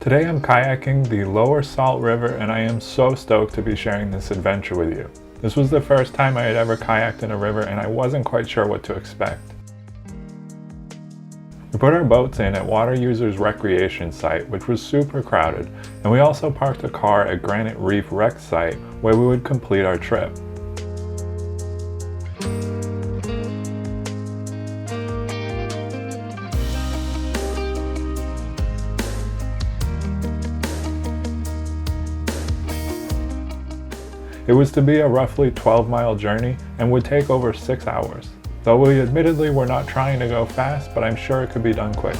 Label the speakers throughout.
Speaker 1: Today I'm kayaking the Lower Salt River and I am so stoked to be sharing this adventure with you. This was the first time I had ever kayaked in a river and I wasn't quite sure what to expect. We put our boats in at Water Users Recreation Site, which was super crowded, and we also parked a car at Granite Reef Rec Site where we would complete our trip. It was to be a roughly 12-mile journey and would take over 6 hours. Though we admittedly were not trying to go fast, but I'm sure it could be done quicker.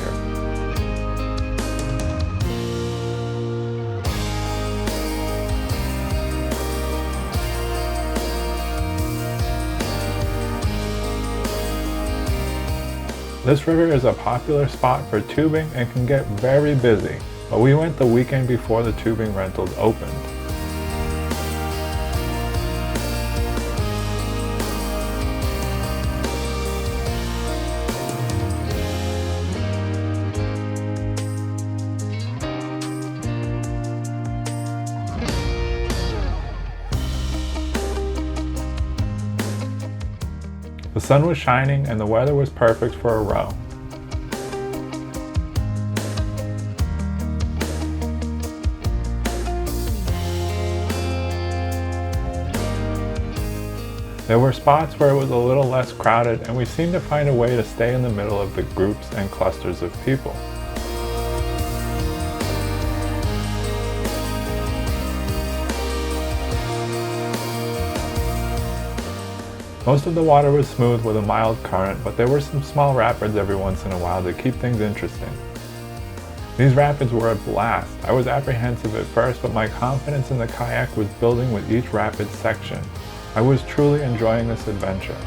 Speaker 1: This river is a popular spot for tubing and can get very busy, but we went the weekend before the tubing rentals opened. The sun was shining and the weather was perfect for a row. There were spots where it was a little less crowded and we seemed to find a way to stay in the middle of the groups and clusters of people. Most of the water was smooth with a mild current, but there were some small rapids every once in a while to keep things interesting. These rapids were a blast. I was apprehensive at first, but my confidence in the kayak was building with each rapid section. I was truly enjoying this adventure.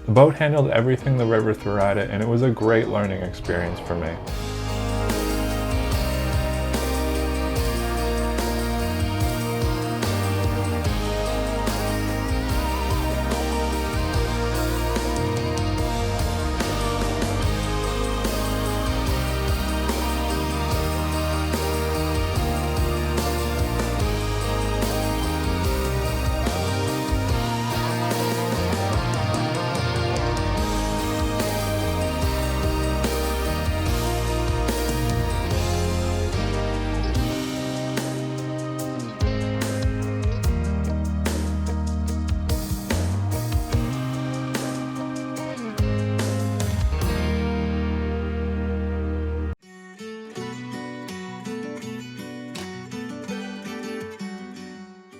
Speaker 1: The boat handled everything the river threw at it, and it was a great learning experience for me.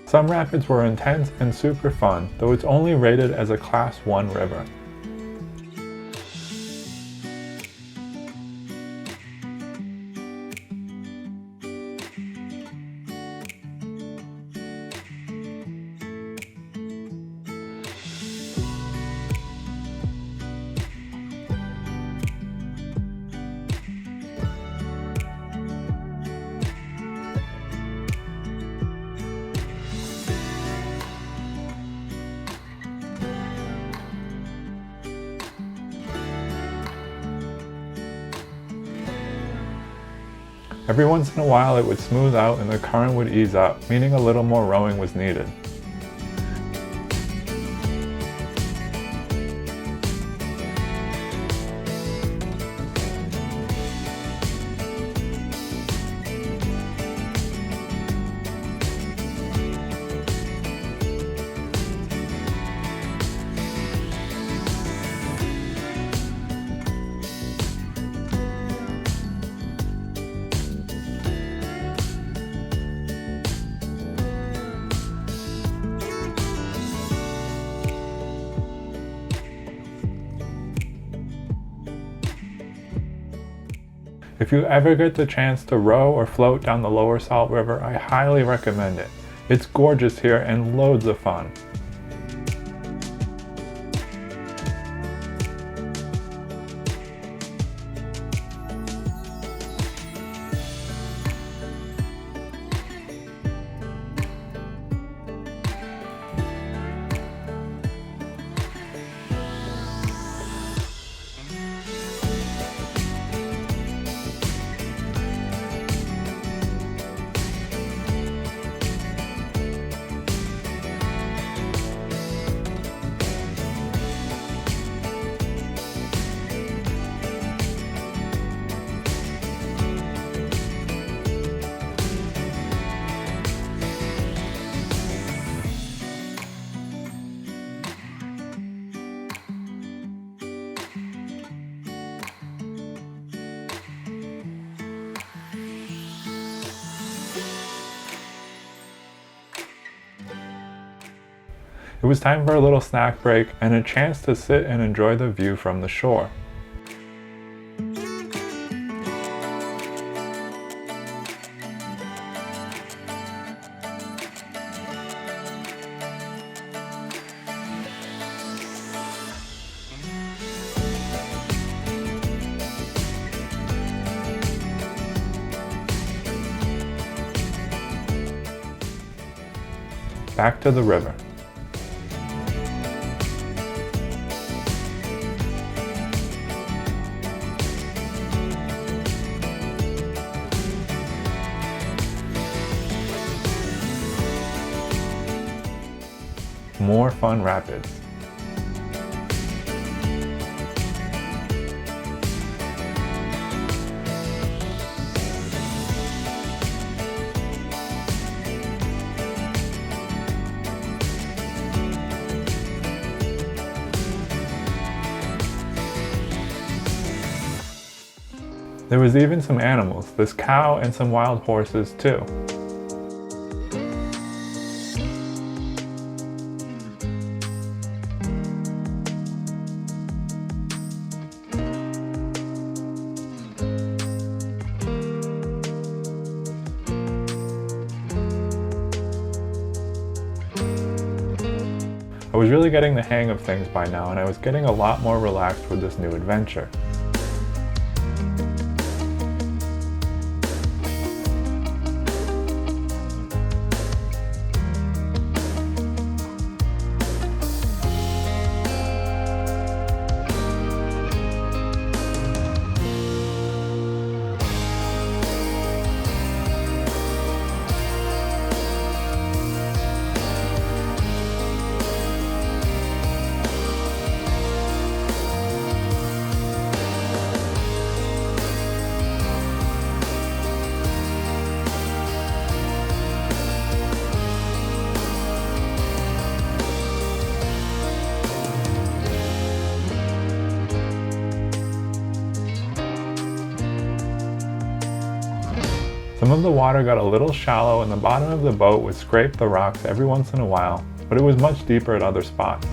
Speaker 1: Some rapids were intense and super fun, though it's only rated as a Class 1 river. Every once in a while it would smooth out and the current would ease up, meaning a little more rowing was needed. If you ever get the chance to row or float down the Lower Salt River, I highly recommend it. It's gorgeous here and loads of fun. was time for a little snack break and a chance to sit and enjoy the view from the shore. Back to the river. More fun rapids. There was even some animals, this cow and some wild horses too. I was really getting the hang of things by now, and I was getting a lot more relaxed with this new adventure. Some of the water got a little shallow and the bottom of the boat would scrape the rocks every once in a while, but it was much deeper at other spots.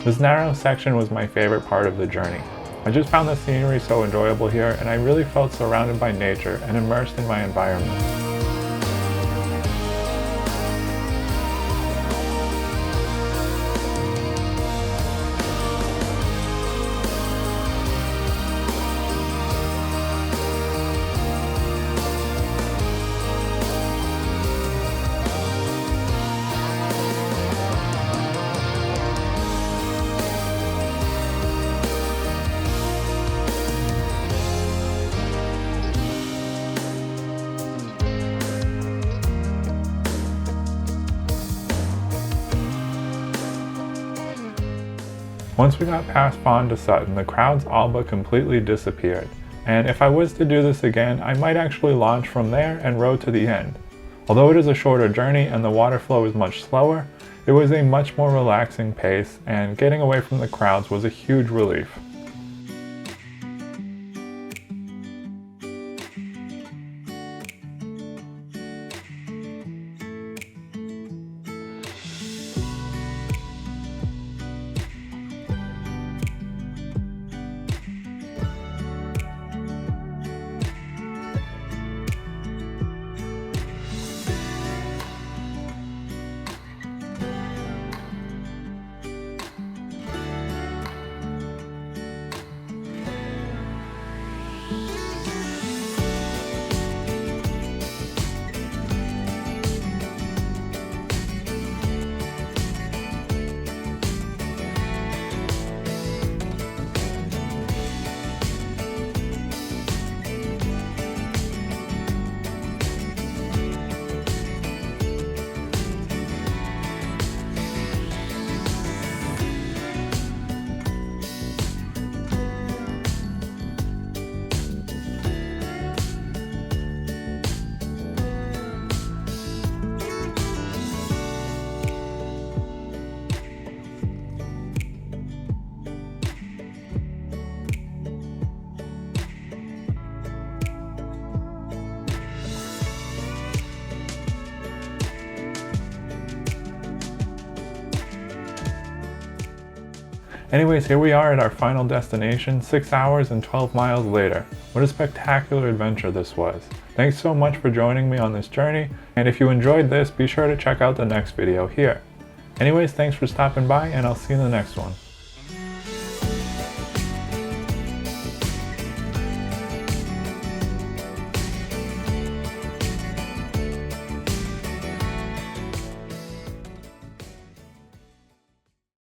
Speaker 1: This narrow section was my favorite part of the journey. I just found the scenery so enjoyable here, and I really felt surrounded by nature and immersed in my environment. Once we got past Pond to Sutton, the crowds all but completely disappeared, and if I was to do this again, I might actually launch from there and row to the end. Although it is a shorter journey and the water flow is much slower, it was a much more relaxing pace, and getting away from the crowds was a huge relief. Anyways, here we are at our final destination, 6 hours and 12 miles later. What a spectacular adventure this was. Thanks so much for joining me on this journey, and if you enjoyed this, be sure to check out the next video here. Anyways, thanks for stopping by, and I'll see you in the next one.